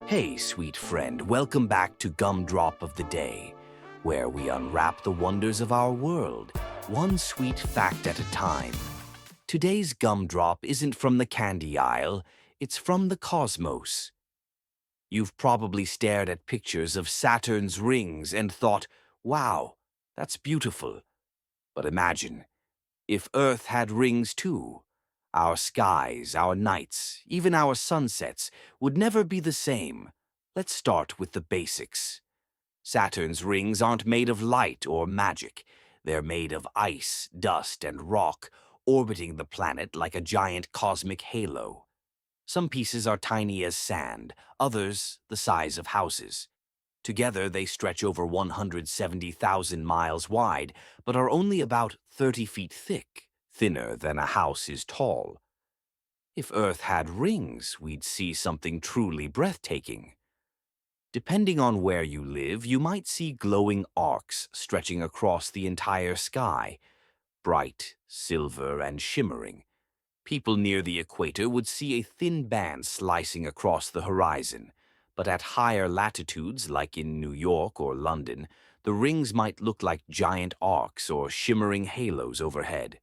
Hey, sweet friend, welcome back to Gumdrop of the Day, where we unwrap the wonders of our world, one sweet fact at a time. Today's gumdrop isn't from the candy aisle, it's from the cosmos. You've probably stared at pictures of Saturn's rings and thought, wow, that's beautiful. But imagine, if Earth had rings too, our skies, our nights, even our sunsets would never be the same. Let's start with the basics. Saturn's rings aren't made of light or magic. They're made of ice, dust, and rock, orbiting the planet like a giant cosmic halo. Some pieces are tiny as sand, others the size of houses. Together, they stretch over 170,000 miles wide, but are only about 30 feet thick, thinner than a house is tall. If Earth had rings, we'd see something truly breathtaking. Depending on where you live, you might see glowing arcs stretching across the entire sky, bright, silver, and shimmering. People near the equator would see a thin band slicing across the horizon, but at higher latitudes, like in New York or London, the rings might look like giant arcs or shimmering halos overhead.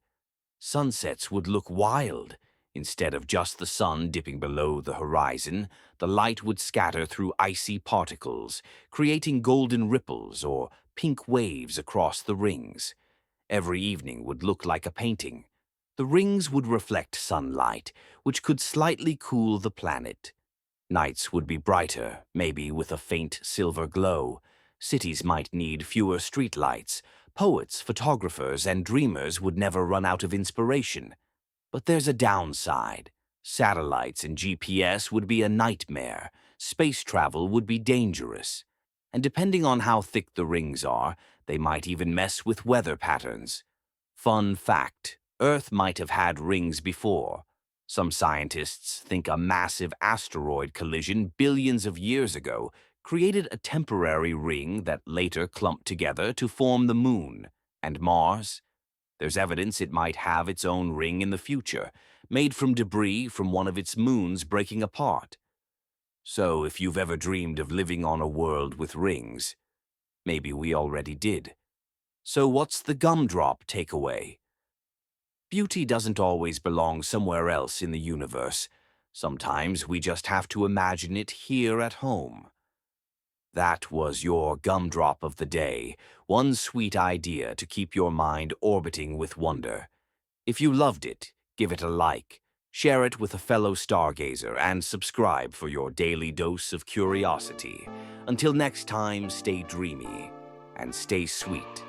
Sunsets would look wild. Instead of just the sun dipping below the horizon, the light would scatter through icy particles, creating golden ripples or pink waves across the rings. Every evening would look like a painting. The rings would reflect sunlight, which could slightly cool the planet. Nights would be brighter, maybe with a faint silver glow. Cities might need fewer streetlights. Poets, photographers, and dreamers would never run out of inspiration. But there's a downside. Satellites and GPS would be a nightmare. Space travel would be dangerous. And depending on how thick the rings are, they might even mess with weather patterns. Fun fact, Earth might have had rings before. Some scientists think a massive asteroid collision billions of years ago created a temporary ring that later clumped together to form the Moon. And Mars? There's evidence it might have its own ring in the future, made from debris from one of its moons breaking apart. So if you've ever dreamed of living on a world with rings, maybe we already did. So what's the gumdrop takeaway? Beauty doesn't always belong somewhere else in the universe. Sometimes we just have to imagine it here at home. That was your gumdrop of the day, one sweet idea to keep your mind orbiting with wonder. If you loved it, give it a like, share it with a fellow stargazer, and subscribe for your daily dose of curiosity. Until next time, stay dreamy and stay sweet.